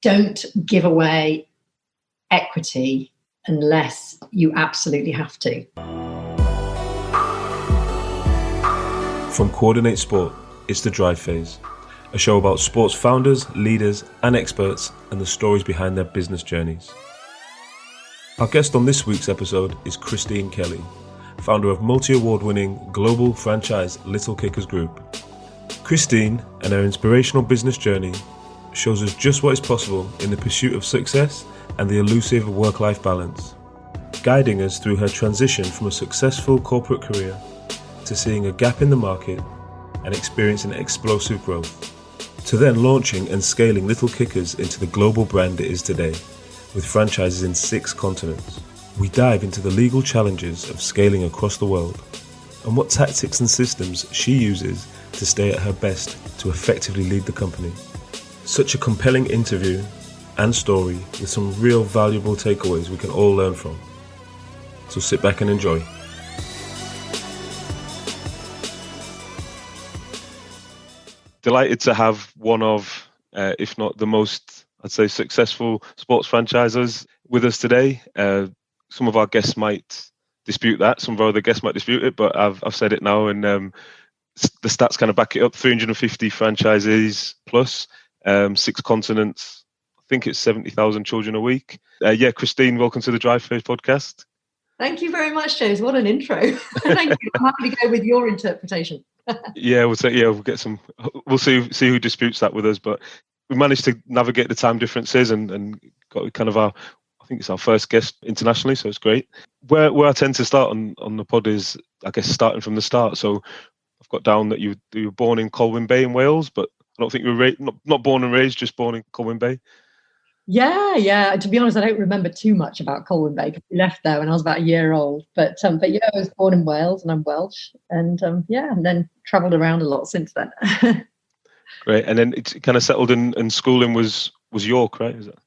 don't give away equity unless you absolutely have to. From Coordinate Sport, it's The Drive Phase, a show about sports founders, leaders and experts and the stories behind their business journeys. Our guest on this week's episode is Christine Kelly, founder of multi-award-winning global franchise Little Kickers Group. Christine and her inspirational business journey shows us just what is possible in the pursuit of success and the elusive work-life balance, guiding us through her transition from a successful corporate career to seeing a gap in the market and experiencing explosive growth, to then launching and scaling Little Kickers into the global brand it is today, with franchises in 6 continents. We dive into the legal challenges of scaling across the world and what tactics and systems she uses to stay at her best to effectively lead the company. Such a compelling interview and story with some real valuable takeaways we can all learn from. So sit back and enjoy. Delighted to have one of, if not the most, I'd say, successful sports franchisers with us today. Some of our guests might dispute that. Some of our other guests might dispute it, but I've said it now, and the stats kind of back it up. 350 franchises plus, 6 continents. I think it's 70,000 children a week. Christine, welcome to the Drive Phase podcast. Thank you very much, James. What an intro. Thank you. I'm happy to go with your interpretation. We'll get some. We'll see who disputes that with us. But we managed to navigate the time differences and got kind of I think it's our first guest internationally, so it's great. Where I tend to start on the pod is, I guess, starting from the start. So I've got down that you were born in Colwyn Bay in Wales, but I don't think you were not born and raised, just born in Colwyn Bay. Yeah. To be honest, I don't remember too much about Colwyn Bay because we left there when I was about a year old. But I was born in Wales and I'm Welsh, and then travelled around a lot since then. Great, and then it's kind of settled in, and schooling was York, right? Is that?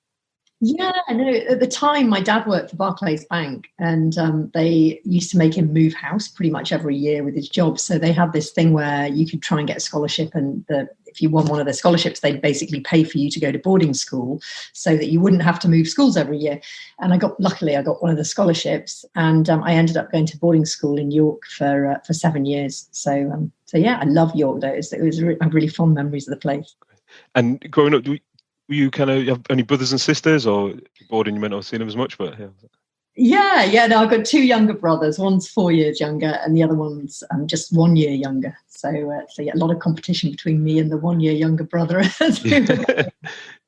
Yeah, no. At the time, my dad worked for Barclays Bank, and they used to make him move house pretty much every year with his job. So they had this thing where you could try and get a scholarship, and if you won one of the scholarships, they'd basically pay for you to go to boarding school so that you wouldn't have to move schools every year. And luckily I got one of the scholarships, and I ended up going to boarding school in York for 7 years. So I love York though. I have really fond memories of the place. And growing up, were you kind of have any brothers and sisters, or bored and you might not have seen them as much? But yeah. No, I've got 2 younger brothers. One's 4 years younger, and the other one's just 1 year younger. So a lot of competition between me and the 1 year younger brother.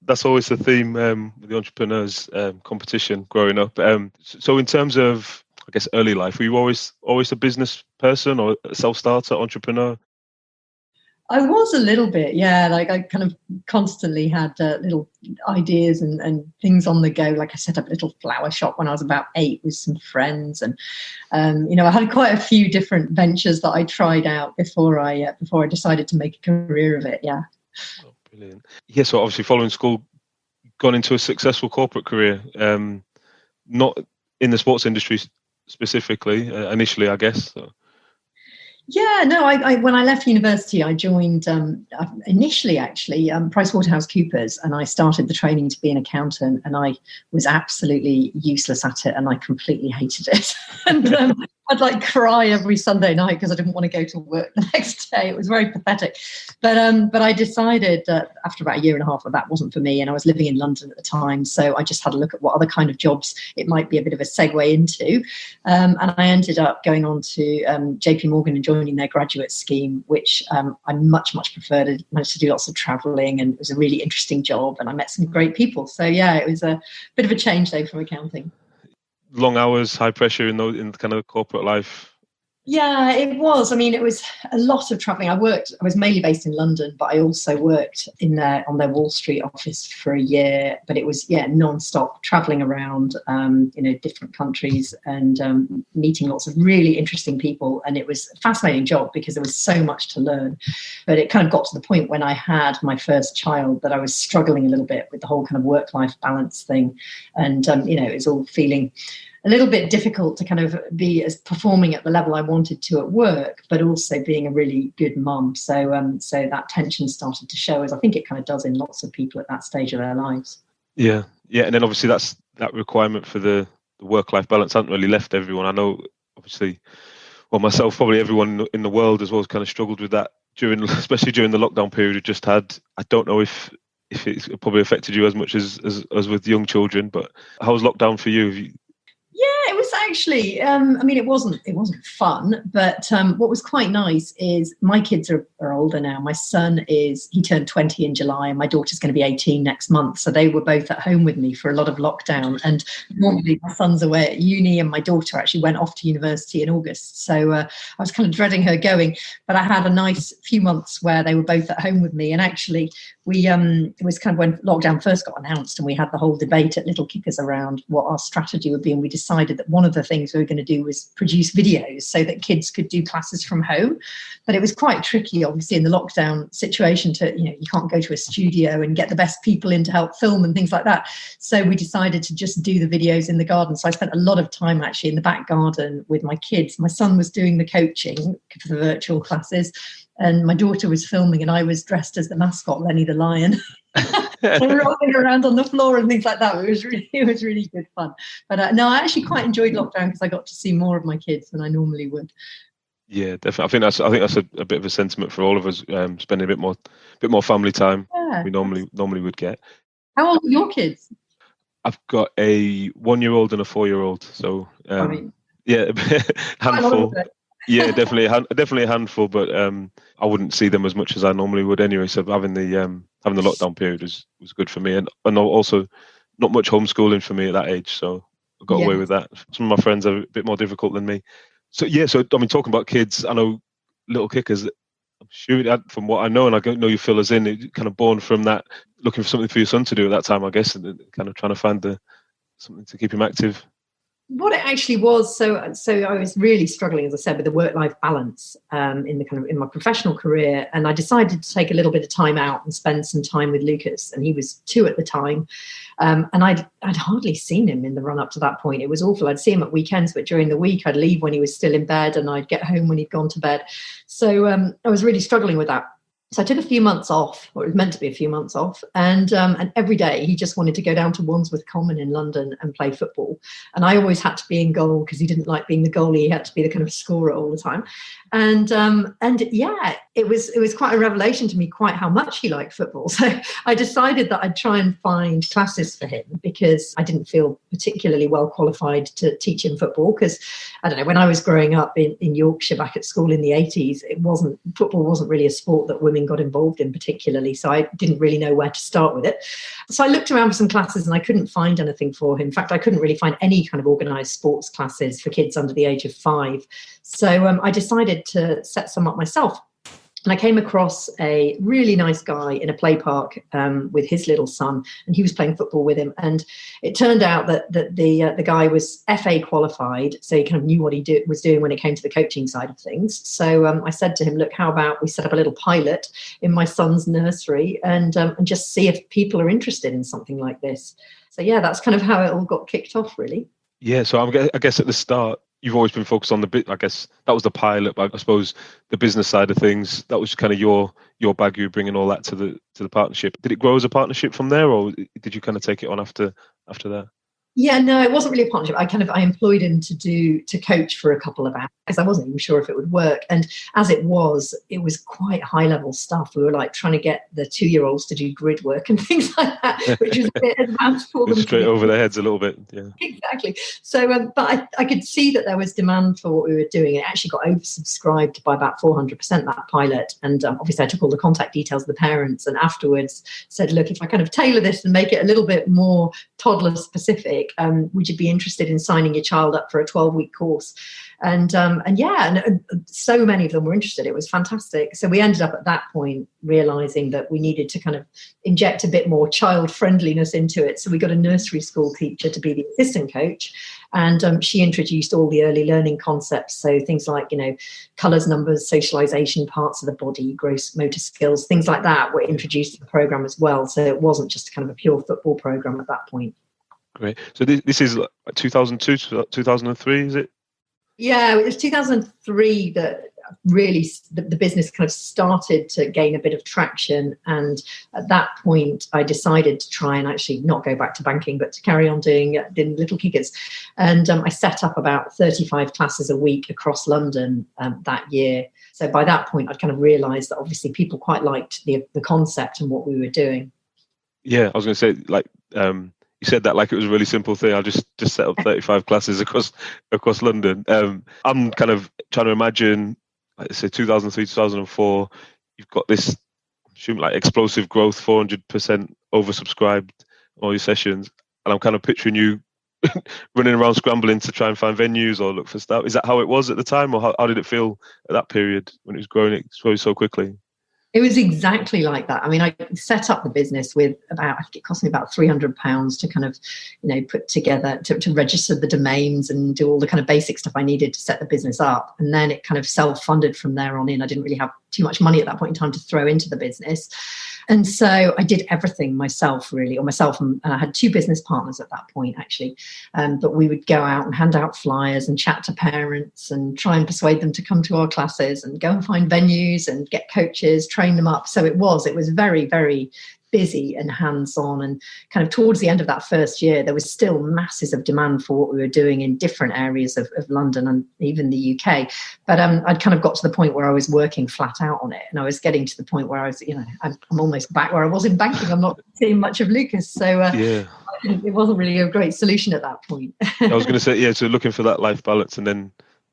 That's always the theme with the entrepreneurs, competition growing up. So in terms of, I guess, early life, were you always a business person or a self-starter entrepreneur? I was a little bit, yeah. Like I kind of constantly had little ideas and things on the go. Like I set up a little flower shop when I was about 8 with some friends, and I had quite a few different ventures that I tried out before I decided to make a career of it. Yeah. Oh, brilliant. Yeah. So obviously, following school, gone into a successful corporate career. Not in the sports industry specifically initially, I guess. So. Yeah, no, I when I left university, I joined initially actually PricewaterhouseCoopers, and I started the training to be an accountant, and I was absolutely useless at it, and I completely hated it. And I'd like cry every Sunday night because I didn't want to go to work the next day. It was very pathetic. But I decided after about a year and a half that wasn't for me, and I was living in London at the time, so I just had a look at what other kind of jobs it might be a bit of a segue into, and I ended up going on to JP Morgan and joining their graduate scheme, which I much preferred. I managed to do lots of traveling, and it was a really interesting job, and I met some great people. So yeah, it was a bit of a change though from accounting. Long hours, high pressure in kind of corporate life. Yeah, it was. I mean, it was a lot of traveling. I was mainly based in London, but I also worked on their Wall Street office for a year. But it was, non-stop traveling around, different countries and meeting lots of really interesting people. And it was a fascinating job because there was so much to learn. But it kind of got to the point when I had my first child that I was struggling a little bit with the whole kind of work-life balance thing. And, it was all feeling a little bit difficult to kind of be as performing at the level I wanted to at work, but also being a really good mum. So that tension started to show, as I think it kind of does in lots of people at that stage of their lives. Yeah, yeah, and then obviously that requirement for the work-life balance hasn't really left everyone. I know, obviously, well, myself, probably everyone in the world as well, has kind of struggled with that during, especially during the lockdown period we just had. I don't know if it's probably affected you as much as with young children, but how was lockdown for you? Have you? Yeah, it was actually. I mean, it wasn't fun, but what was quite nice is my kids are older now. My son he turned 20 in July, and my daughter's going to be 18 next month. So they were both at home with me for a lot of lockdown. And normally my son's away at uni, and my daughter actually went off to university in August. So I was kind of dreading her going, but I had a nice few months where they were both at home with me. And actually, it was kind of when lockdown first got announced, and we had the whole debate at Little Kickers around what our strategy would be, and we decided that one of the things we were going to do was produce videos so that kids could do classes from home. But it was quite tricky, obviously, in the lockdown situation you can't go to a studio and get the best people in to help film and things like that. So we decided to just do the videos in the garden. So I spent a lot of time actually in the back garden with my kids. My son was doing the coaching for the virtual classes, and my daughter was filming, and I was dressed as the mascot, Lenny the Lion. Rolling around on the floor and things like that. It was really good fun. But no, I actually quite enjoyed lockdown because I got to see more of my kids than I normally would. Yeah, definitely. I think that's a bit of a sentiment for all of us. Spending a bit more family time we normally would get. How old are your kids? I've got a 1-year-old and a 4-year-old, so yeah, handful. Yeah, definitely a handful, but I wouldn't see them as much as I normally would anyway. So having the lockdown period was good for me, and also not much homeschooling for me at that age, so I got away with that. Some of my friends are a bit more difficult than me. So yeah, I mean, talking about kids, I know Little Kickers. I'm sure that, from what I know, and I know you fill us in, it kind of born from that, looking for something for your son to do at that time, I guess, and kind of trying to find something to keep him active. What it actually was, so I was really struggling, as I said, with the work-life balance in my professional career, and I decided to take a little bit of time out and spend some time with Lucas, and he was 2 at the time, and I'd hardly seen him in the run-up to that point. It was awful. I'd see him at weekends, but during the week I'd leave when he was still in bed, and I'd get home when he'd gone to bed. So I was really struggling with that. So I took a few months off, or it was meant to be a few months off, and every day he just wanted to go down to Wandsworth Common in London and play football. And I always had to be in goal because he didn't like being the goalie; he had to be the kind of scorer all the time. And yeah, it was quite a revelation to me, quite how much he liked football. So I decided that I'd try and find classes for him because I didn't feel particularly well qualified to teach him football. Because I don't know, when I was growing up in Yorkshire back at school in the 80s, football wasn't really a sport that women got involved in particularly, so I didn't really know where to start with it. So I looked around for some classes and I couldn't find anything for him. In fact, I couldn't really find any kind of organised sports classes for kids under the age of 5. So I decided to set some up myself. And I came across a really nice guy in a play park with his little son, and he was playing football with him. And it turned out that the guy was FA qualified, so he kind of knew what he was doing when it came to the coaching side of things. So I said to him, look, how about we set up a little pilot in my son's nursery and just see if people are interested in something like this. So yeah, that's kind of how it all got kicked off, really. Yeah, so I guess at the start, you've always been focused on the bit. I guess that was the pilot, but I suppose the business side of things, that was kind of your bag. You were bringing all that to the partnership. Did it grow as a partnership from there, or did you kind of take it on after that? Yeah, no, it wasn't really a partnership. I employed him to coach for a couple of hours because I wasn't even sure if it would work. And as it was quite high level stuff. We were like trying to get the 2-year-olds to do grid work and things like that, which was a bit advanced for them. Straight over their heads a little bit. Yeah, exactly. So, but I could see that there was demand for what we were doing. It actually got oversubscribed by about 400%, that pilot. And obviously I took all the contact details of the parents and afterwards said, look, if I kind of tailor this and make it a little bit more toddler specific, would you be interested in signing your child up for a 12-week course? And so many of them were interested. It was fantastic. So we ended up at that point realizing that we needed to kind of inject a bit more child friendliness into it. So we got a nursery school teacher to be the assistant coach, and she introduced all the early learning concepts. So things like, colours, numbers, socialization, parts of the body, gross motor skills, things like that were introduced to the program as well. So it wasn't just kind of a pure football program at that point. Great. So this is like 2002, 2003, is it? Yeah, it was 2003 that really the business kind of started to gain a bit of traction. And at that point, I decided to try and actually not go back to banking, but to carry on doing Little Kickers. And I set up about 35 classes a week across London that year. So by that point, I'd kind of realised that obviously people quite liked the concept and what we were doing. Yeah, I was going to say, like, you said that like it was a really simple thing. I just set up 35 classes across London. I'm kind of trying to imagine, like, say 2003, 2004. You've got this, like, explosive growth, 400% oversubscribed all your sessions, and I'm kind of picturing you running around scrambling to try and find venues or look for stuff. Is that how it was at the time, or how did it feel at that period when it was growing so quickly? It was exactly like that. I mean, I set up the business with I think it cost me about £300 to kind of, put together, to register the domains and do all the kind of basic stuff I needed to set the business up. And then it kind of self-funded from there on in. I didn't really have too much money at that point in time to throw into the business. And so I did everything myself, really, and I had 2 business partners at that point, actually. But we would go out and hand out flyers and chat to parents and try and persuade them to come to our classes and go and find venues and get coaches, train them up. So it was very, very busy and hands-on, and kind of towards the end of that first year there was still masses of demand for what we were doing in different areas of London and even the UK, but I'd kind of got to the point where I was working flat out on it, and I was getting to the point where I was, I'm almost back where I was in banking. I'm not seeing much of Lucas, so it wasn't really a great solution at that point. I was going to say, so looking for that life balance, and then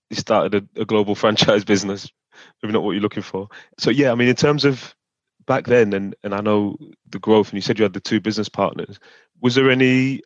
you started a global franchise business, maybe not what you're looking for. So I mean, in terms of back then, and I know the growth, and you said you had the 2 business partners, was there any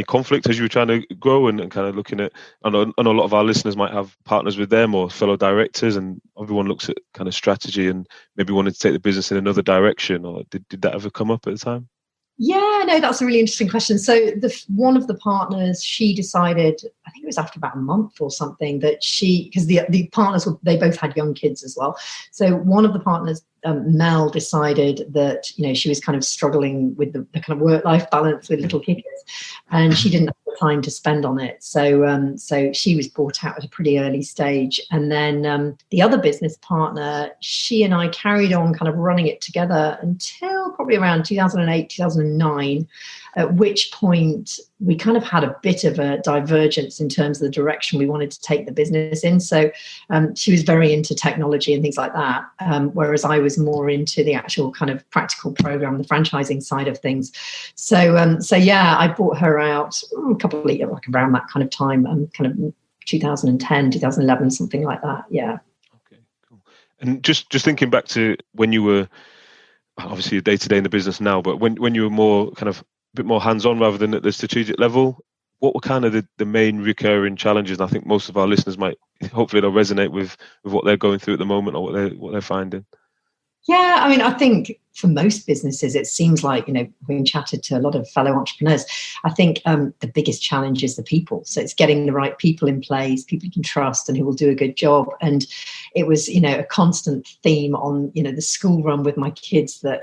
conflict as you were trying to grow and kind of looking at, I know a lot of our listeners might have partners with them or fellow directors, and everyone looks at kind of strategy and maybe wanted to take the business in another direction, or did that ever come up at the time? Yeah, no, that's a really interesting question. So one of the partners, she decided, I think it was after about a month or something, that because the partners, they both had young kids as well. So one of the partners, Mel, decided that, she was kind of struggling with the kind of work-life balance with Little Kickers, and she didn't have the time to spend on it. So she was bought out at a pretty early stage. And then the other business partner, she and I carried on kind of running it together until probably around 2008, 2009, at which point we kind of had a bit of a divergence in terms of the direction we wanted to take the business in. So she was very into technology and things like that, whereas I was more into the actual kind of practical program, the franchising side of things. So I bought her out a couple of years, like around that kind of time, kind of 2010, 2011, something like that. Yeah. Okay, cool. And just thinking back to when you were obviously day-to-day in the business now, but when you were more kind of a bit more hands-on rather than at the strategic level, what were kind of the main recurring challenges? And I think most of our listeners might, hopefully they'll resonate with what they're going through at the moment, or what they're finding. Yeah, I mean, I think for most businesses, it seems like, having chatted to a lot of fellow entrepreneurs, I think the biggest challenge is the people. So it's getting the right people in place, people you can trust and who will do a good job. And it was, a constant theme on, the school run with my kids, that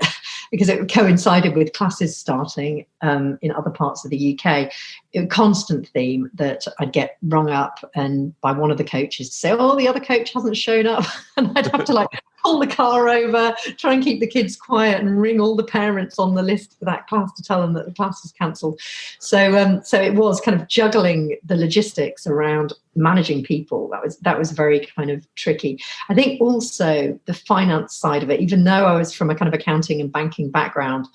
because it coincided with classes starting in other parts of the UK, a constant theme that I'd get rung up and by one of the coaches to say, oh, the other coach hasn't shown up. And I'd have to pull the car over, try and keep the kids quiet, and ring all the parents on the list for that class to tell them that the class was cancelled. So it was kind of juggling the logistics around managing people. That was very kind of tricky. I think also the finance side of it, even though I was from a kind of accounting and banking background,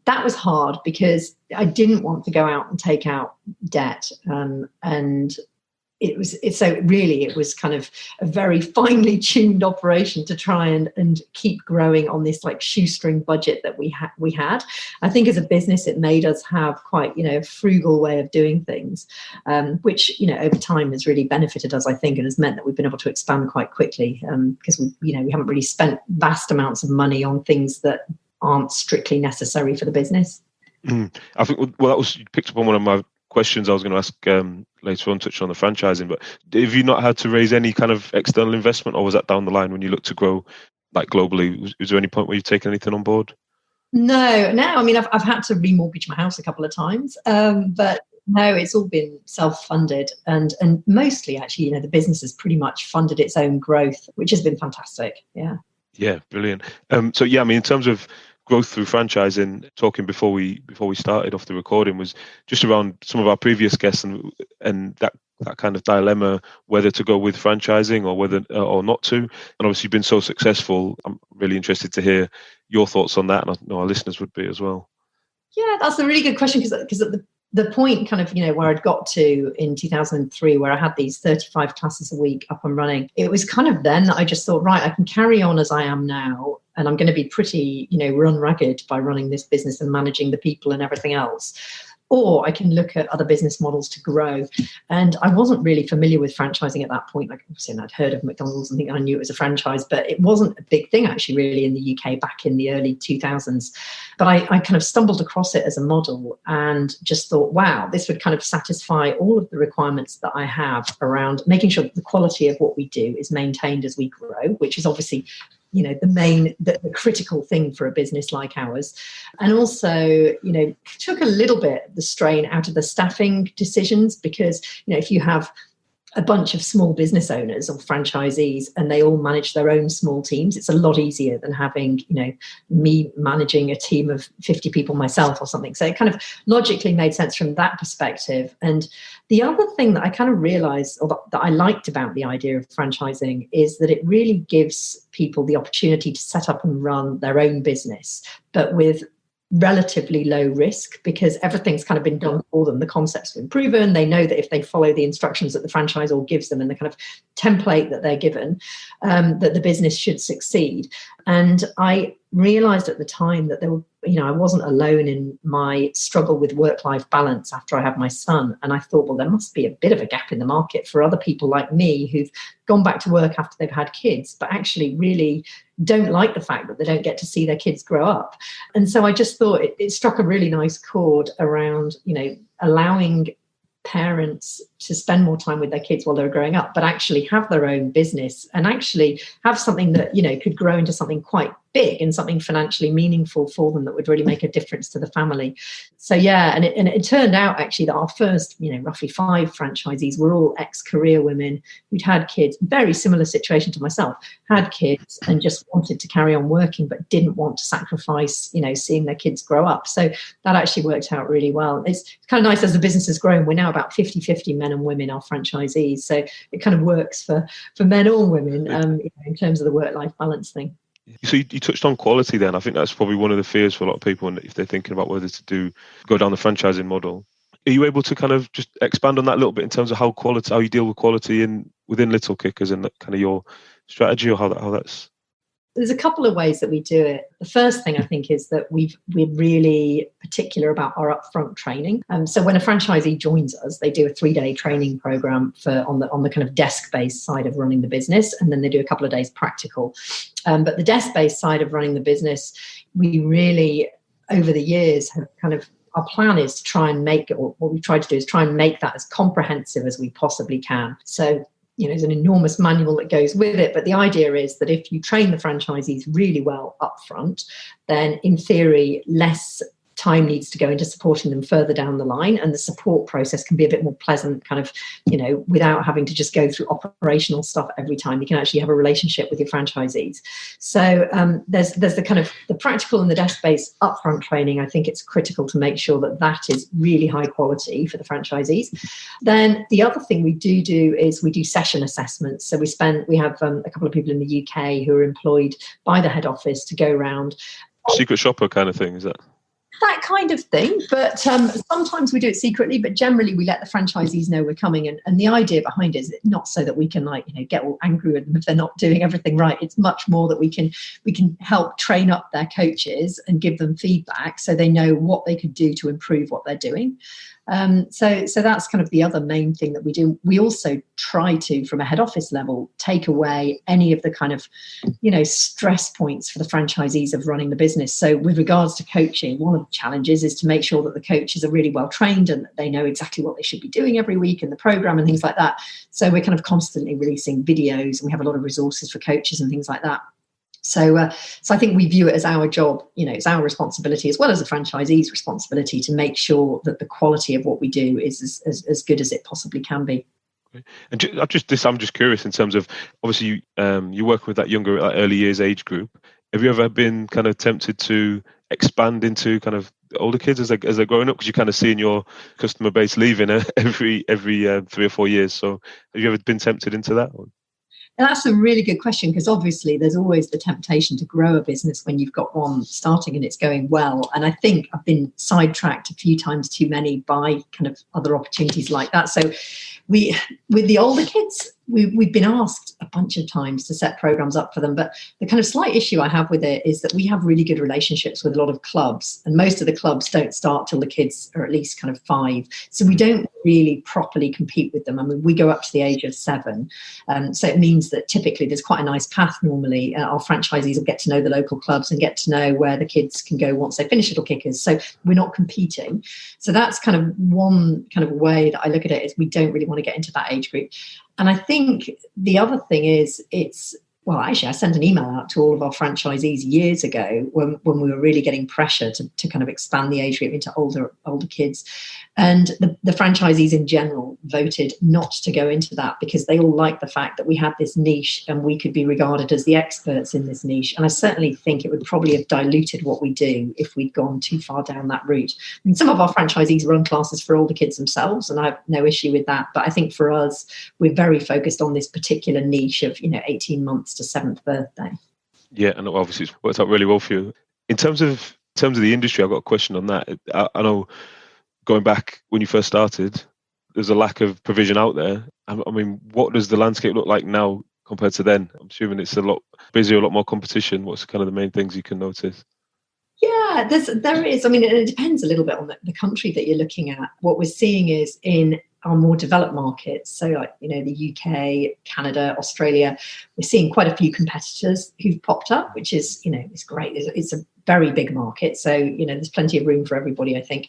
that was hard because I didn't want to go out and take out debt, and it was kind of a very finely tuned operation to try and keep growing on this shoestring budget that we had. I think as a business, it made us have quite, a frugal way of doing things, which, over time has really benefited us, I think, and has meant that we've been able to expand quite quickly, because we haven't really spent vast amounts of money on things that aren't strictly necessary for the business. I think, that was, you picked up on one of my questions I was going to ask later on, touching on the franchising, but have you not had to raise any kind of external investment, or was that down the line when you look to grow globally? Was there any point where you've taken anything on board? No. I mean, I've had to remortgage my house a couple of times, but No, it's all been self-funded, and mostly actually, the business has pretty much funded its own growth, which has been fantastic. Yeah. Yeah, brilliant. So yeah, I mean, in terms of growth through franchising, talking before we started off the recording was just around some of our previous guests and that kind of dilemma whether to go with franchising or whether or not to. And obviously, you've been so successful. I'm really interested to hear your thoughts on that, and I know our listeners would be as well. Yeah, that's a really good question, because at the point kind of, where I'd got to in 2003, where I had these 35 classes a week up and running, it was kind of then that I just thought, right, I can carry on as I am now, and I'm going to be pretty, run ragged by running this business and managing the people and everything else. Or I can look at other business models to grow. And I wasn't really familiar with franchising at that point. Like, obviously, I'd heard of McDonald's and think I knew it was a franchise, but it wasn't a big thing actually really in the UK back in the early 2000s. But I kind of stumbled across it as a model and just thought, wow, this would kind of satisfy all of the requirements that I have around making sure that the quality of what we do is maintained as we grow, which is obviously the critical thing for a business like ours. And also, took a little bit the strain out of the staffing decisions, because, if you have a bunch of small business owners or franchisees and they all manage their own small teams, it's a lot easier than having, me managing a team of 50 people myself or something. So it kind of logically made sense from that perspective. And the other thing that I kind of realized, or that I liked about the idea of franchising, is that it really gives people the opportunity to set up and run their own business, but with relatively low risk, because everything's kind of been done for them. The concept's been proven. They know that if they follow the instructions that the franchisor gives them and the kind of template that they're given, that the business should succeed. And I realized at the time that there were, I wasn't alone in my struggle with work-life balance after I had my son. And I thought, well, there must be a bit of a gap in the market for other people like me who've gone back to work after they've had kids, but actually really don't like the fact that they don't get to see their kids grow up. And so I just thought it struck a really nice chord around, allowing parents to spend more time with their kids while they're growing up, but actually have their own business and actually have something that, could grow into something quite big and something financially meaningful for them that would really make a difference to the family. So yeah, and it turned out actually that our first, roughly 5 franchisees were all ex-career women who'd had kids, very similar situation to myself, had kids and just wanted to carry on working, but didn't want to sacrifice, seeing their kids grow up. So that actually worked out really well. It's kind of nice as the business has grown. We're now about 50-50 men and women are franchisees. So it kind of works for men or women in terms of the work-life balance thing. So you touched on quality then. I think that's probably one of the fears for a lot of people if they're thinking about whether to go down the franchising model. Are you able to kind of just expand on that a little bit in terms of how you deal with quality within Little Kickers and kind of your strategy, or how that's? There's a couple of ways that we do it. The first thing I think is that we're really particular about our upfront training. So when a franchisee joins us, they do a 3-day training program on the kind of desk-based side of running the business, and then they do a couple of days practical. But the desk-based side of running the business, we really, over the years, have kind of, our plan is to try and make it, or what we try to do is try and make that as comprehensive as we possibly can. So there's an enormous manual that goes with it. But the idea is that if you train the franchisees really well up front, then in theory, less time needs to go into supporting them further down the line, and the support process can be a bit more pleasant, kind of, without having to just go through operational stuff every time. You can actually have a relationship with your franchisees. So there's the kind of the practical and the desk-based upfront training. I think it's critical to make sure that is really high quality for the franchisees. Then the other thing we do is we do session assessments. So we have a couple of people in the UK who are employed by the head office to go around. Secret shopper kind of thing, is that? That kind of thing, but sometimes we do it secretly, but generally we let the franchisees know we're coming. And the idea behind it is not so that we can get all angry with them if they're not doing everything right. It's much more that we can help train up their coaches and give them feedback so they know what they could do to improve what they're doing. So that's kind of the other main thing that we do. We also try to, from a head office level, take away any of the kind of, stress points for the franchisees of running the business. So with regards to coaching, one of the challenges is to make sure that the coaches are really well trained and that they know exactly what they should be doing every week in the program and things like that. So we're kind of constantly releasing videos, and we have a lot of resources for coaches and things like that. So I think we view it as our job, it's our responsibility as well as the franchisee's responsibility to make sure that the quality of what we do is as good as it possibly can be. And I'm just curious in terms of, obviously you work with that younger, early years age group. Have you ever been kind of tempted to expand into kind of older kids as they're growing up? Because you kind of see in your customer base leaving every 3 or 4 years. So have you ever been tempted into that? And that's a really good question, because obviously there's always the temptation to grow a business when you've got one starting and it's going well. And I think I've been sidetracked a few times too many by kind of other opportunities like that. So with the older kids, we've been asked a bunch of times to set programs up for them. But the kind of slight issue I have with it is that we have really good relationships with a lot of clubs, and most of the clubs don't start till the kids are at least kind of 5. So we don't really properly compete with them. I mean, we go up to the age of 7. So it means that typically there's quite a nice path normally. Our franchisees will get to know the local clubs and get to know where the kids can go once they finish Little Kickers. So we're not competing. So that's kind of one kind of way that I look at it, is we don't really want to get into that age group. And I think the other thing is I sent an email out to all of our franchisees years ago when we were really getting pressure to kind of expand the age group into older kids. And the franchisees in general voted not to go into that, because they all liked the fact that we had this niche and we could be regarded as the experts in this niche. And I certainly think it would probably have diluted what we do if we'd gone too far down that route. I mean, some of our franchisees run classes for older kids themselves, and I have no issue with that. But I think for us, we're very focused on this particular niche of 18 months to 7th birthday. Yeah, and obviously it's worked out really well for you. In terms of the industry, I've got a question on that. I know going back when you first started, there's a lack of provision out there. I mean, what does the landscape look like now compared to then? I'm assuming it's a lot busier, a lot more competition. What's kind of the main things you can notice? Yeah, there is. I mean, it depends a little bit on the country that you're looking at. What we're seeing is in our more developed markets, so like the UK, Canada, Australia, we're seeing quite a few competitors who've popped up, which is it's great. It's a very big market, so there's plenty of room for everybody, I think.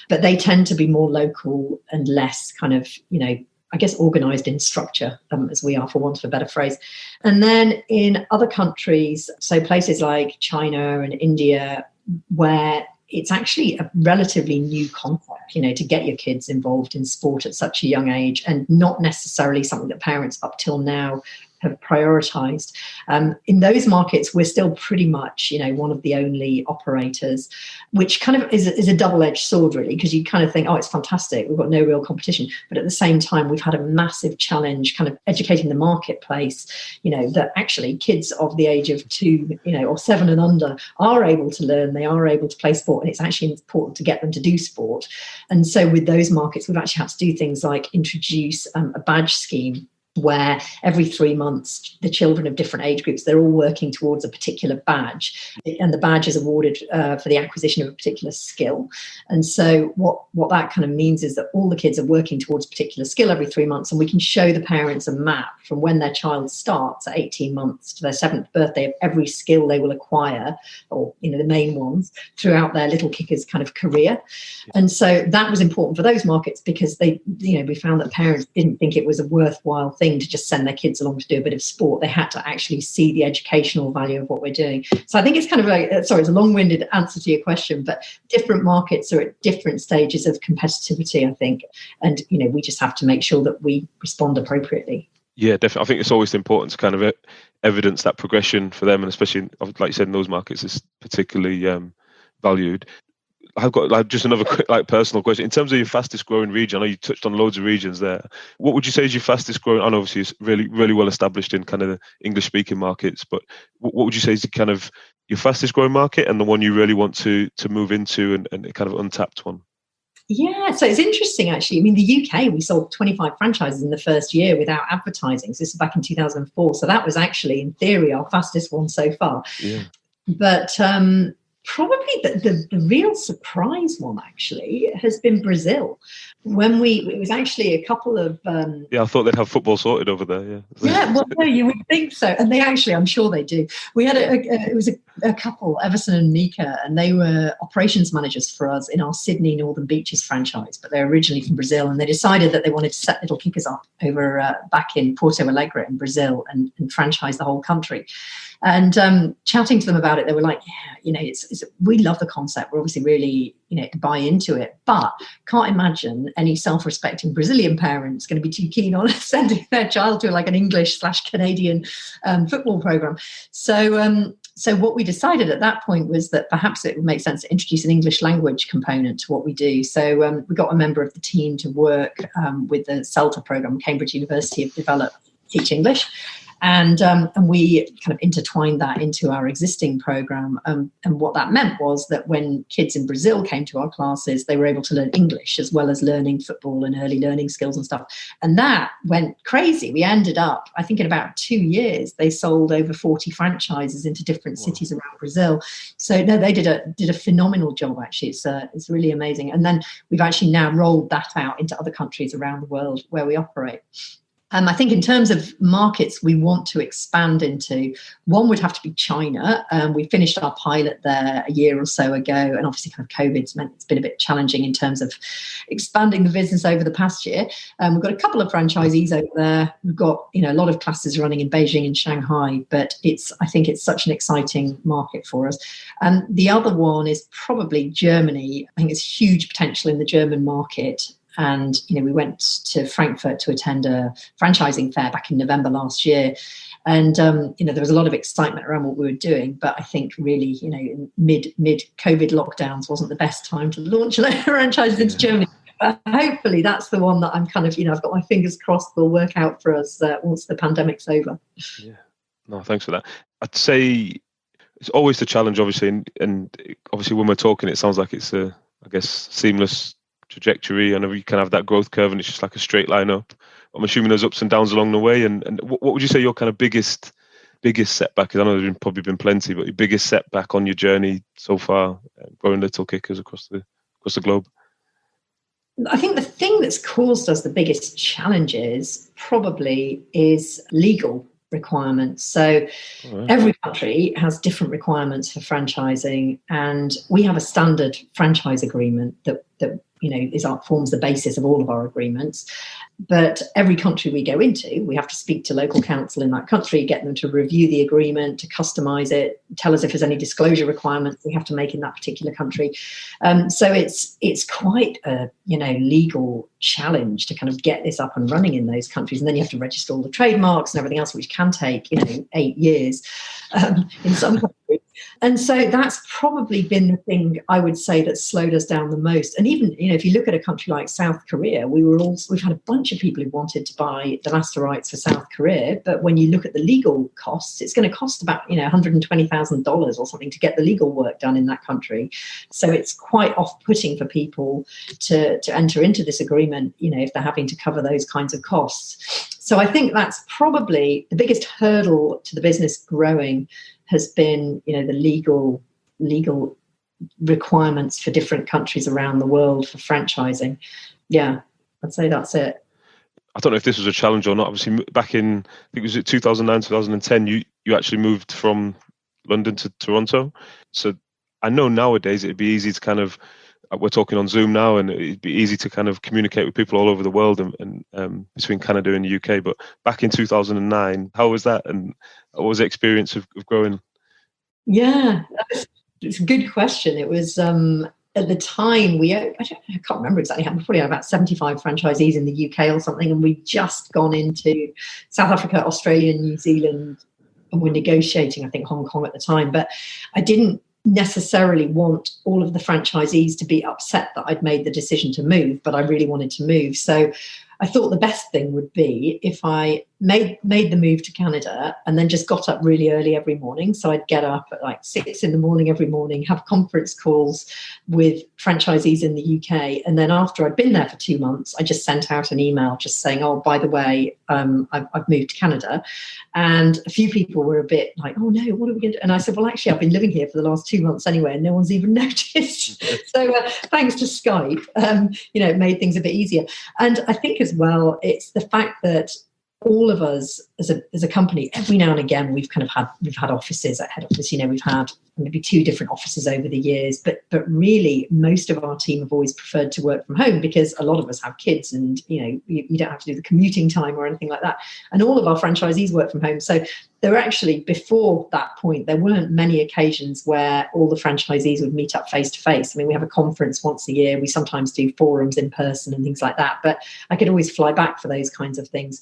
But they tend to be more local and less kind of I guess organised in structure, as we are, for want of a better phrase. And then in other countries, so places like China and India, where it's actually a relatively new concept, to get your kids involved in sport at such a young age, and not necessarily something that parents up till now have prioritised. In those markets, we're still pretty much, one of the only operators, which kind of is a double-edged sword, really, because you kind of think, oh, it's fantastic, we've got no real competition. But at the same time, we've had a massive challenge kind of educating the marketplace, that actually kids of the age of 2, or 7 and under are able to learn, they are able to play sport, and it's actually important to get them to do sport. And so with those markets, we've actually had to do things like introduce a badge scheme, where every 3 months, the children of different age groups, they're all working towards a particular badge, and the badge is awarded for the acquisition of a particular skill. And so what that kind of means is that all the kids are working towards a particular skill every 3 months, and we can show the parents a map from when their child starts at 18 months to their 7th birthday of every skill they will acquire, or the main ones, throughout their Little Kickers kind of career. And so that was important for those markets, because we found that parents didn't think it was a worthwhile thing to just send their kids along to do a bit of sport. They had to actually see the educational value of what we're doing. So I think it's kind of it's a long-winded answer to your question, but different markets are at different stages of competitivity, I think. And, we just have to make sure that we respond appropriately. Yeah, definitely. I think it's always important to kind of evidence that progression for them, and especially, like you said, in those markets, it's particularly valued. I've got just another quick, personal question. In terms of your fastest growing region, I know you touched on loads of regions there. What would you say is your fastest growing? And obviously it's really, really well established in kind of the English speaking markets, but what would you say is kind of your fastest growing market, and the one you really want to move into, and kind of untapped one? Yeah, so it's interesting, actually. I mean, the UK, we sold 25 franchises in the first year without advertising. So this is back in 2004. So that was actually, in theory, our fastest one so far. Yeah. But probably the real surprise one, actually, has been Brazil. It was actually a couple of... I thought they'd have football sorted over there, yeah. Yeah, well, no, you would think so. And they actually, I'm sure they do. We had it was a couple, Everson and Mika, and they were operations managers for us in our Sydney Northern Beaches franchise, but they're originally from Brazil, and they decided that they wanted to set Little Kickers up over back in Porto Alegre in Brazil and franchise the whole country. And chatting to them about it, they were like, yeah, we love the concept. We're obviously really, buy into it, but can't imagine any self-respecting Brazilian parents going to be too keen on sending their child to like an English/Canadian football program. So what we decided at that point was that perhaps it would make sense to introduce an English language component to what we do. So we got a member of the team to work with the CELTA program, Cambridge University have developed Teach English. And we kind of intertwined that into our existing program. And what that meant was that when kids in Brazil came to our classes, they were able to learn English as well as learning football and early learning skills and stuff. And that went crazy. We ended up, I think in about 2 years, they sold over 40 franchises into different cities around Brazil. So no, they did a phenomenal job, actually. It's really amazing. And then we've actually now rolled that out into other countries around the world where we operate. I think in terms of markets we want to expand into, one would have to be China. We finished our pilot there a year or so ago, and obviously kind of COVID's meant it's been a bit challenging in terms of expanding the business over the past year. We've got a couple of franchisees over there. We've got a lot of classes running in Beijing and Shanghai, but I think it's such an exciting market for us. The other one is probably Germany. I think there's huge potential in the German market. And, we went to Frankfurt to attend a franchising fair back in November last year. And, there was a lot of excitement around what we were doing. But I think really, mid-COVID lockdowns wasn't the best time to launch franchises into Germany. But hopefully that's the one that I'm kind of, I've got my fingers crossed will work out for us once the pandemic's over. Yeah. No, thanks for that. I'd say it's always the challenge, obviously. And obviously when we're talking, it sounds like it's seamless trajectory. I know you can have that growth curve and it's just like a straight line up. I'm assuming there's ups and downs along the way. And what would you say your kind of biggest setback is? I know there's probably been plenty, but your biggest setback on your journey so far, growing Little Kickers across the globe? I think the thing that's caused us the biggest challenges probably is legal requirements. So every country has different requirements for franchising, and we have a standard franchise agreement that forms the basis of all of our agreements. But every country we go into, we have to speak to local council in that country, get them to review the agreement, to customize it, tell us if there's any disclosure requirements we have to make in that particular country. So it's quite a legal challenge to kind of get this up and running in those countries. And then you have to register all the trademarks and everything else, which can take 8 years in some countries. And so that's probably been the thing I would say that slowed us down the most. And even, if you look at a country like South Korea, we've had a bunch of people who wanted to buy the master rights for South Korea. But when you look at the legal costs, it's going to cost about, $120,000 or something to get the legal work done in that country. So it's quite off-putting for people to enter into this agreement, if they're having to cover those kinds of costs. So I think that's probably the biggest hurdle to the business growing has been, the legal requirements for different countries around the world for franchising. Yeah, I'd say that's it. I don't know if this was a challenge or not. Obviously, back in, I think it was 2009, 2010, you actually moved from London to Toronto. So I know nowadays it'd be easy to kind of, we're talking on Zoom now, and it'd be easy to kind of communicate with people all over the world and between Canada and the UK. But back in 2009, how was that? And what was the experience of growing? Yeah, it's a good question. It was at the time I can't remember exactly how. We probably had about 75 franchisees in the UK or something, and we'd just gone into South Africa, Australia, New Zealand, and we're negotiating, I think, Hong Kong at the time. But I didn't necessarily want all of the franchisees to be upset that I'd made the decision to move, but I really wanted to move. So I thought the best thing would be if I made the move to Canada and then just got up really early every morning. So I'd get up at like 6 a.m. every morning, have conference calls with franchisees in the UK. And then after I'd been there for 2 months, I just sent out an email just saying, oh, by the way, I've moved to Canada. And a few people were a bit like, oh no, what are we going to do? And I said, well, actually, I've been living here for the last 2 months anyway, and no one's even noticed. So thanks to Skype, it made things a bit easier. And I think as well, it's the fact that all of us as a company, every now and again, we've had offices at head office. We've had maybe 2 different offices over the years, but really most of our team have always preferred to work from home because a lot of us have kids, and you don't have to do the commuting time or anything like that. And all of our franchisees work from home. So there were actually, before that point, there weren't many occasions where all the franchisees would meet up face to face. I mean, we have a conference once a year. We sometimes do forums in person and things like that, but I could always fly back for those kinds of things.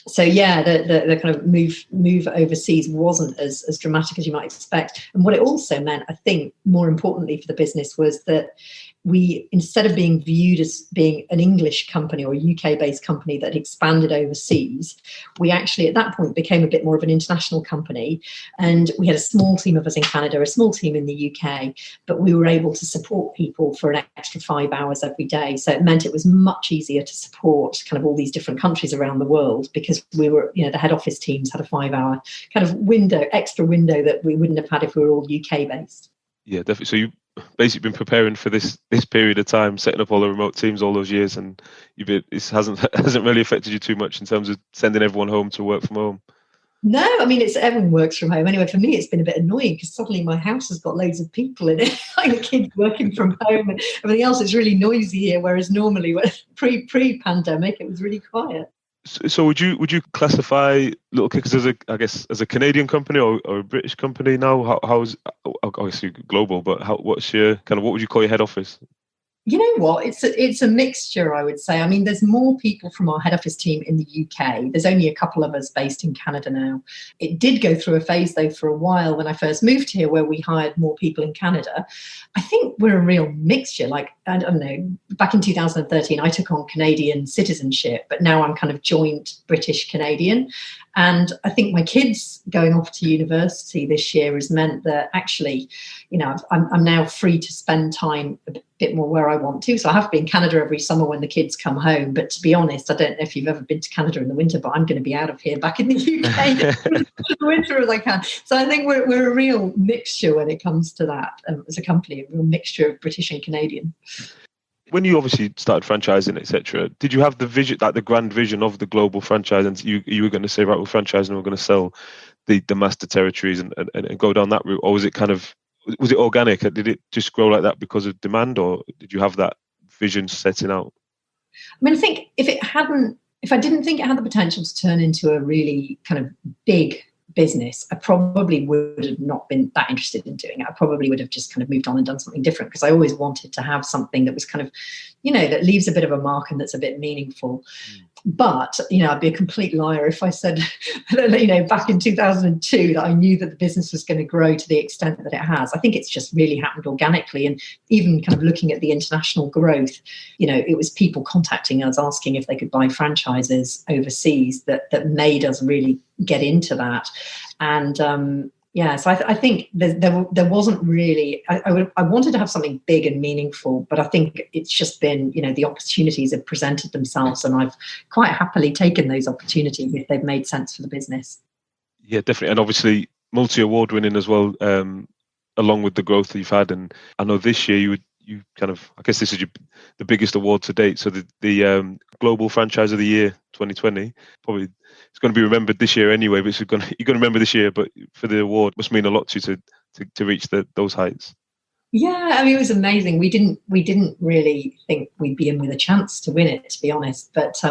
So yeah, the kind of move overseas wasn't as dramatic as you might expect. And what it also meant, I think, more importantly for the business, was that we, instead of being viewed as being an English company or a UK-based company that expanded overseas, we actually at that point became a bit more of an international company. And we had a small team of us in Canada, a small team in the UK, but we were able to support people for an extra 5 hours every day. So it meant it was much easier to support kind of all these different countries around the world, because we were, the head office teams had a 5-hour kind of extra window that we wouldn't have had if we were all UK-based. Yeah, definitely. So you basically been preparing for this period of time, setting up all the remote teams all those years, and it hasn't really affected you too much in terms of sending everyone home to work from home. No, I mean, everyone works from home. Anyway, for me, it's been a bit annoying because suddenly my house has got loads of people in it, like the kids working from home and everything else. It's really noisy here, whereas normally, pre-pandemic, it was really quiet. So would you classify Little Kickers as a Canadian company or a British company now? How's obviously global, but what's your what would you call your head office? You know what? It's a mixture, I would say. I mean, there's more people from our head office team in the UK. There's only a couple of us based in Canada now. It did go through a phase, though, for a while when I first moved here, where we hired more people in Canada. I think we're a real mixture. Like, I don't know, back in 2013, I took on Canadian citizenship, but now I'm kind of joint British Canadian. And I think my kids going off to university this year has meant that actually, I'm now free to spend time a bit more where I want to. So I have to be in Canada every summer when the kids come home. But to be honest, I don't know if you've ever been to Canada in the winter, but I'm going to be out of here back in the UK in the winter as I can. So I think we're a real mixture when it comes to that as a company, a real mixture of British and Canadian. When you obviously started franchising, etc., did you have the vision, like the grand vision of the global franchise, and you were going to say, right, we're franchising, we're going to sell the master territories and go down that route, or was it organic? Did it just grow like that because of demand, or did you have that vision setting out? I mean, I think if I didn't think it had the potential to turn into a really kind of big business, I probably would have not been that interested in doing it. I probably would have just kind of moved on and done something different, because I always wanted to have something that was kind of, that leaves a bit of a mark and that's a bit meaningful. But, I'd be a complete liar if I said, back in 2002 that I knew that the business was going to grow to the extent that it has. I think it's just really happened organically. And even kind of looking at the international growth, it was people contacting us asking if they could buy franchises overseas that made us really get into that. And so I think there wasn't really, I wanted to have something big and meaningful, but I think it's just been, the opportunities have presented themselves, and I've quite happily taken those opportunities if they've made sense for the business. Yeah, definitely. And obviously multi-award winning as well, along with the growth that you've had. And I know this year you kind of, I guess this is the biggest award to date. So the Global Franchise of the Year 2020, probably it's going to be remembered this year anyway, but you're going to remember this year, but for the award must mean a lot to you to reach those heights. Yeah, I mean, it was amazing. We didn't really think we'd be in with a chance to win it, to be honest. But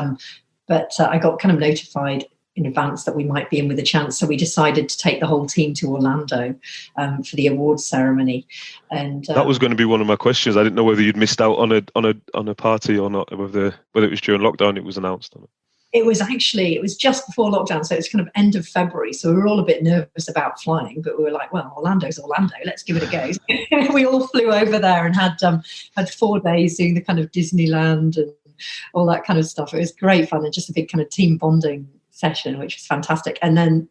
I got kind of notified in advance that we might be in with a chance, so we decided to take the whole team to Orlando for the awards ceremony. And that was going to be one of my questions. I didn't know whether you'd missed out on a party or not, whether it was during lockdown it was announced on it. It was just before lockdown, so it's kind of end of February. So we were all a bit nervous about flying, but we were like, well, Orlando's Orlando, let's give it a go. We all flew over there and had 4 days doing the kind of Disneyland and all that kind of stuff. It was great fun and just a big kind of team bonding session, which was fantastic. And then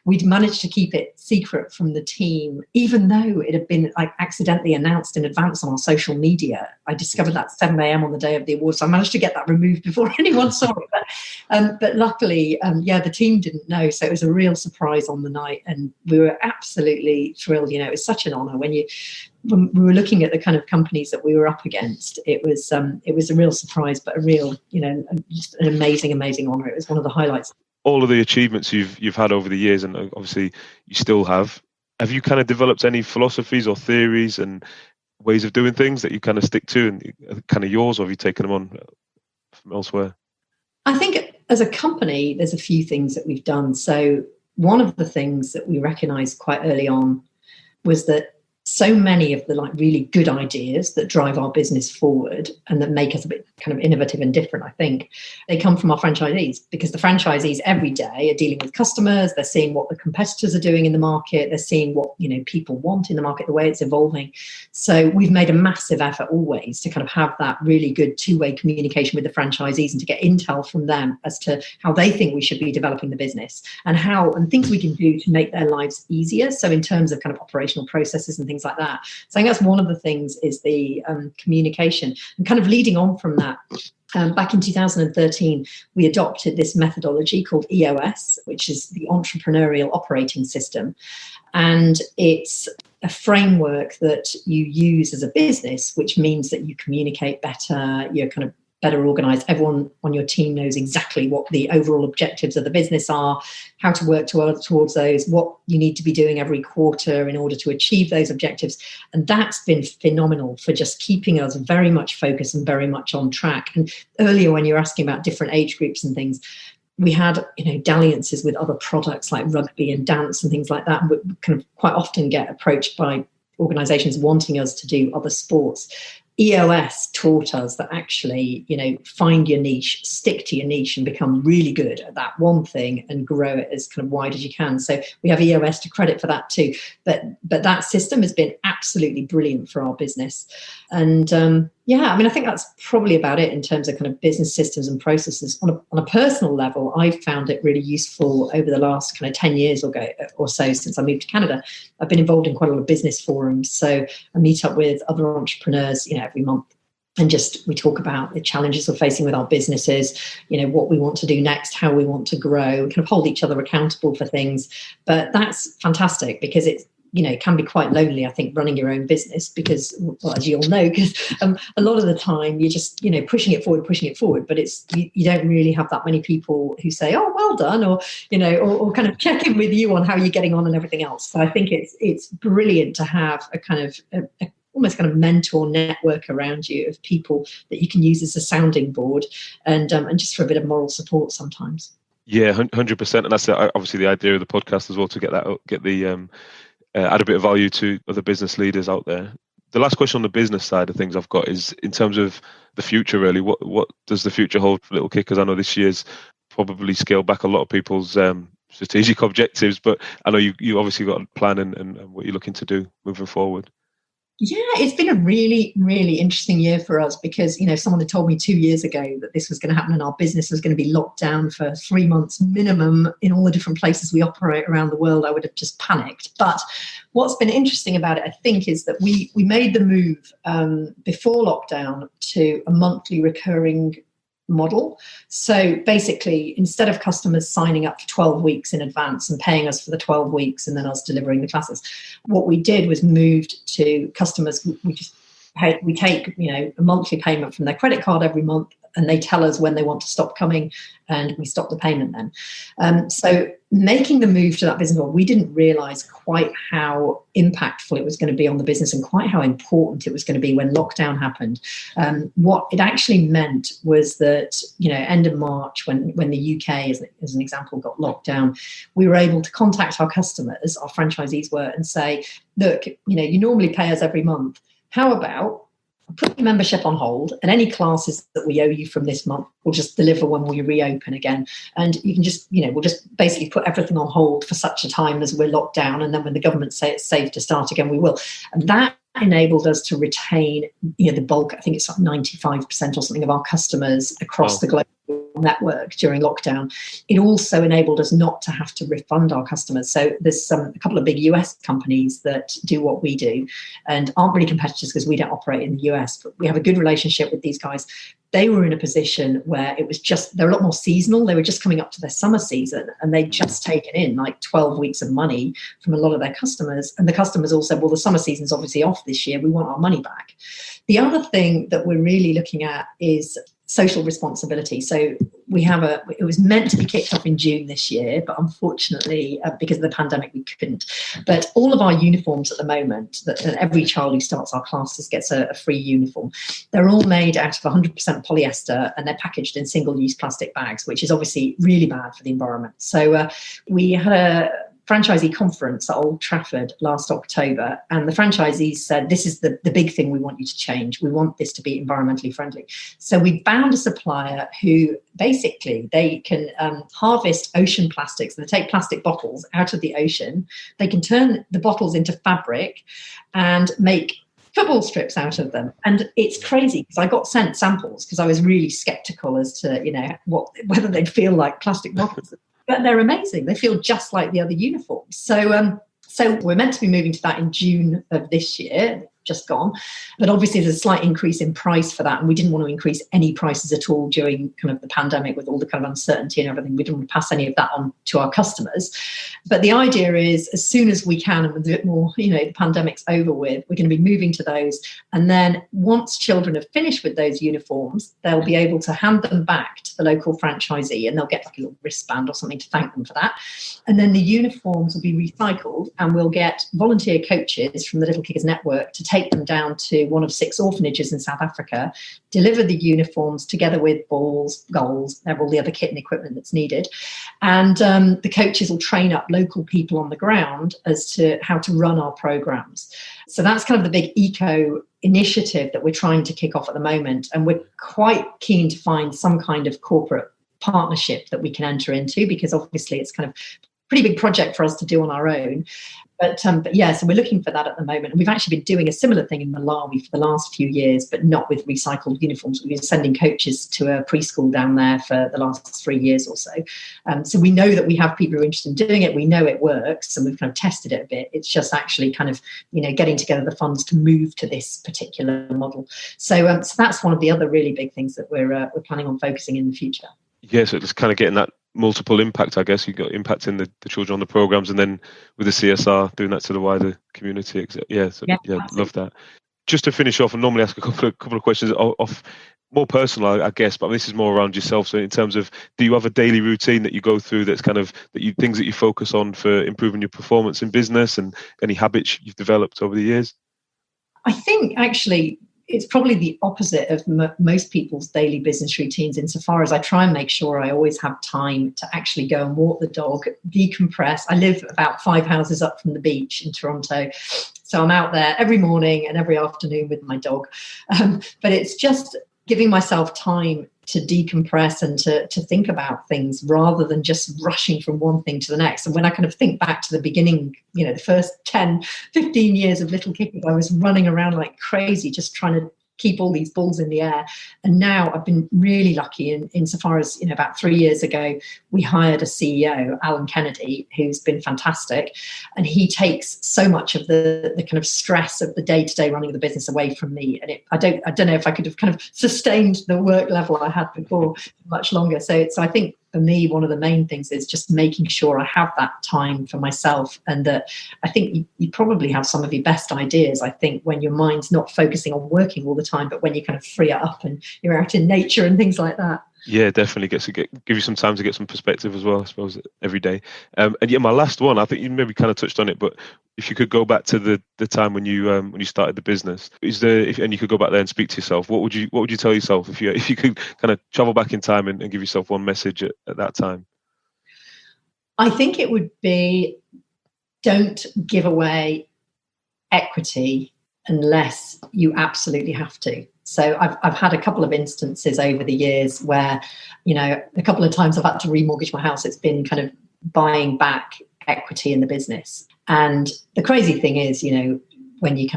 we'd managed to keep it secret from the team, even though it had been like accidentally announced in advance on our social media. I discovered that 7 a.m. on the day of the awards, so I managed to get that removed before anyone saw it. But luckily, the team didn't know, so it was a real surprise on the night, and we were absolutely thrilled. It was such an honour when we were looking at the kind of companies that we were up against. It was a real surprise, but a real, just an amazing honour. It was one of the highlights. all of the achievements you've had over the years, and obviously you still have you kind of developed any philosophies or theories and ways of doing things that you kind of stick to and kind of yours, or have you taken them on from elsewhere? I think as a company, there's a few things that we've done. So one of the things that we recognized quite early on was that so many of the really good ideas that drive our business forward and that make us a bit kind of innovative and different, I think, they come from our franchisees, because the franchisees every day are dealing with customers. They're seeing what the competitors are doing in the market. They're seeing what, people want in the market, the way it's evolving. So we've made a massive effort always to kind of have that really good two-way communication with the franchisees and to get intel from them as to how they think we should be developing the business and things we can do to make their lives easier. So in terms of kind of operational processes and things like that. So I think that's one of the things, is the communication. And kind of leading on from that, back in 2013, we adopted this methodology called EOS, which is the Entrepreneurial Operating System. And it's a framework that you use as a business, which means that you communicate better, you're kind of better organized. Everyone on your team knows exactly what the overall objectives of the business are, how to work towards those, what you need to be doing every quarter in order to achieve those objectives. And that's been phenomenal for just keeping us very much focused and very much on track. And earlier, when you were asking about different age groups and things, we had, dalliances with other products like rugby and dance and things like that. And we kind of quite often get approached by organizations wanting us to do other sports. EOS taught us that actually, find your niche, stick to your niche and become really good at that one thing and grow it as kind of wide as you can. So we have EOS to credit for that too. But that system has been absolutely brilliant for our business. And I think that's probably about it in terms of kind of business systems and processes. On a personal level, I've found it really useful over the last kind of 10 years or so since I moved to Canada. I've been involved in quite a lot of business forums. So I meet up with other entrepreneurs, every month. And we talk about the challenges we're facing with our businesses, what we want to do next, how we want to grow, we kind of hold each other accountable for things. But that's fantastic because it's, can be quite lonely, I think, running your own business because, well, as you all know, because a lot of the time you're just, pushing it forward, but it's, you don't really have that many people who say, oh, well done, or, or kind of check in with you on how you're getting on and everything else. So I think it's brilliant to have a kind of almost kind of mentor network around you of people that you can use as a sounding board and just for a bit of moral support sometimes. Yeah, 100%. And that's obviously the idea of the podcast as well, to get the add a bit of value to other business leaders out there. The last question on the business side of things I've got is in terms of the future, really. What does the future hold for Little Kickers? I know this year's probably scaled back a lot of people's strategic objectives, but I know you obviously got a plan and what you're looking to do moving forward. Yeah, it's been a really, really interesting year for us because, someone had told me 2 years ago that this was going to happen and our business was going to be locked down for 3 months minimum in all the different places we operate around the world. I would have just panicked. But what's been interesting about it, I think, is that we made the move before lockdown to a monthly recurring model. So basically, instead of customers signing up for 12 weeks in advance and paying us for the 12 weeks and then us delivering the classes, what we did was moved to customers. We take a monthly payment from their credit card every month, and they tell us when they want to stop coming, and we stop the payment then. So making the move to that business model, we didn't realize quite how impactful it was going to be on the business and quite how important it was going to be when lockdown happened. What it actually meant was that, end of March, when the UK, as an example, got locked down, we were able to contact our customers, our franchisees were, and say, look, you normally pay us every month. How about put your membership on hold, and any classes that we owe you from this month, we'll just deliver when we reopen again. And you can just, we'll just basically put everything on hold for such a time as we're locked down. And then when the government say it's safe to start again, we will. And that enabled us to retain, the bulk, I think it's like 95% or something of our customers across the global network during lockdown. It also enabled us not to have to refund our customers. So there's a couple of big US companies that do what we do and aren't really competitors because we don't operate in the US, but we have a good relationship with these guys. They were in a position where it was they're a lot more seasonal. They were just coming up to their summer season and they'd just taken in like 12 weeks of money from a lot of their customers. And the customers all said, well, the summer season's obviously off this year. We want our money back. The other thing that we're really looking at is social responsibility. So it was meant to be kicked off in June this year, but unfortunately, because of the pandemic, we couldn't. But all of our uniforms at the moment, that every child who starts our classes gets a free uniform. They're all made out of 100% polyester, and they're packaged in single-use plastic bags, which is obviously really bad for the environment. So we had a franchisee conference at Old Trafford last October, and the franchisees said, this is the big thing we want you to change. We want this to be environmentally friendly. So we found a supplier who basically they can harvest ocean plastics. They take plastic bottles out of the ocean. They can turn the bottles into fabric and make football strips out of them. And it's crazy because I got sent samples because I was really skeptical as to, whether they'd feel like plastic bottles. But they're amazing. They feel just like the other uniforms. So we're meant to be moving to that in June of this year, just gone. But obviously there's a slight increase in price for that. And we didn't want to increase any prices at all during kind of the pandemic with all the kind of uncertainty and everything. We didn't want to pass any of that on to our customers. But the idea is as soon as we can, and with a bit more, the pandemic's over with, we're going to be moving to those. And then once children have finished with those uniforms, they'll be able to hand them back to the local franchisee, and they'll get like a little wristband or something to thank them for that. And then the uniforms will be recycled, and we'll get volunteer coaches from the Little Kickers Network to take them down to one of 6 orphanages in South Africa, deliver the uniforms together with balls, goals, all the other kit and equipment that's needed. And the coaches will train up local people on the ground as to how to run our programs. So that's kind of the big eco initiative that we're trying to kick off at the moment. And we're quite keen to find some kind of corporate partnership that we can enter into, because obviously it's kind of pretty big project for us to do on our own. But yeah, so we're looking for that at the moment. And we've actually been doing a similar thing in Malawi for the last few years, but not with recycled uniforms. We've been sending coaches to a preschool down there for the last 3 years or so. So we know that we have people who are interested in doing it. We know it works, and we've kind of tested it a bit. It's just actually kind of, getting together the funds to move to this particular model. So that's one of the other really big things that we're planning on focusing in the future. Yeah, so just kind of getting that multiple impact, I guess. You've got impacting the children on the programs, and then with the CSR doing that to the wider community. Yeah, love that. Just to finish off, and normally ask a couple of questions off more personal, I guess, but this is more around yourself. So in terms of, do you have a daily routine that you go through that's kind of things that you focus on for improving your performance in business, and any habits you've developed over the years? I think actually it's probably the opposite of most people's daily business routines, insofar as I try and make sure I always have time to actually go and walk the dog, decompress. I live about 5 houses up from the beach in Toronto, so I'm out there every morning and every afternoon with my dog. But it's just giving myself time to decompress and to think about things rather than just rushing from one thing to the next. And when I kind of think back to the beginning, the first 10, 15 years of Little Kickers, I was running around like crazy, just trying to keep all these balls in the air. And now I've been really lucky insofar as, about 3 years ago, we hired a CEO, Alan Kennedy, who's been fantastic. And he takes so much of the kind of stress of the day-to-day running of the business away from me. And I don't know if I could have kind of sustained the work level I had before much longer. So I think for me, one of the main things is just making sure I have that time for myself, and that I think you probably have some of your best ideas, I think, when your mind's not focusing on working all the time, but when you kind of free it up and you're out in nature and things like that. Yeah, definitely give you some time to get some perspective as well, I suppose, every day. And yeah, my last one, I think you maybe kind of touched on it, but if you could go back to the time when you started the business, and you could go back there and speak to yourself, what would you tell yourself if you could kind of travel back in time and give yourself one message at that time? I think it would be, don't give away equity unless you absolutely have to. So I've had a couple of instances over the years where, a couple of times I've had to remortgage my house. It's been kind of buying back equity in the business. And the crazy thing is, when you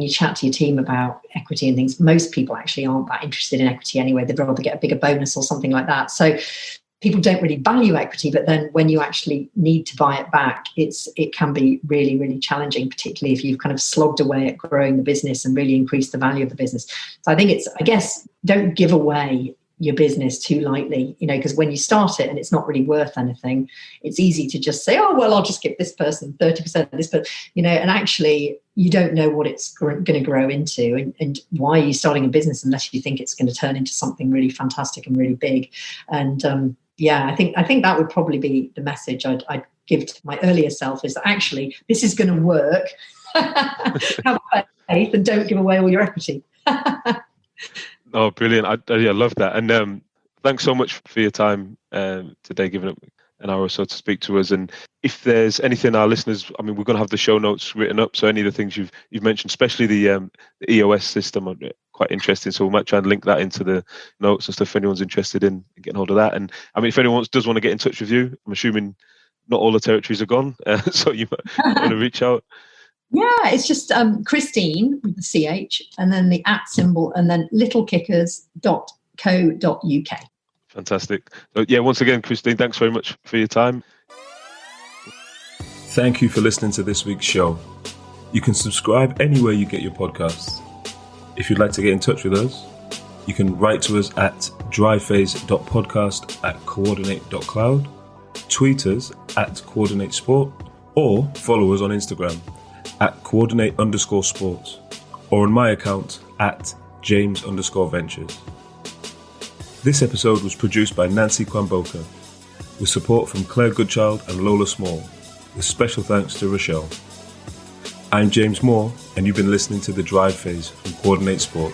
chat to your team about equity and things, most people actually aren't that interested in equity anyway. They'd rather get a bigger bonus or something like that. So people don't really value equity, but then when you actually need to buy it back, it can be really, really challenging, particularly if you've kind of slogged away at growing the business and really increased the value of the business. So I think I guess, don't give away your business too lightly, because when you start it and it's not really worth anything, it's easy to just say, oh, well, I'll just give this person 30% of this, but, and actually you don't know what it's going to grow into, and why are you starting a business unless you think it's going to turn into something really fantastic and really big. And I think that would probably be the message I'd give to my earlier self, is that actually this is going to work. Have faith and don't give away all your equity. Oh, brilliant. I love that. And thanks so much for your time today, giving up an hour or so to speak to us. And if there's anything our listeners, we're going to have the show notes written up. So any of the things you've mentioned, especially the EOS system, are quite interesting. So we might try and link that into the notes and stuff if anyone's interested in getting hold of that. And if anyone does want to get in touch with you, I'm assuming not all the territories are gone. So you might want to reach out. Yeah, it's just Christine with the CH and then the @ symbol and then littlekickers.co.uk. Fantastic. So, once again, Christine, thanks very much for your time. Thank you for listening to this week's show. You can subscribe anywhere you get your podcasts. If you'd like to get in touch with us, you can write to us at dryphase.podcast@coordinate.cloud, tweet us @coordinatesport, or follow us on Instagram @coordinate_sports, or on my account @James_Ventures. This episode was produced by Nancy Kwamboka, with support from Claire Goodchild and Lola Small, with special thanks to Rochelle. I'm James Moore, and you've been listening to The Drive Phase from Coordinate Sport.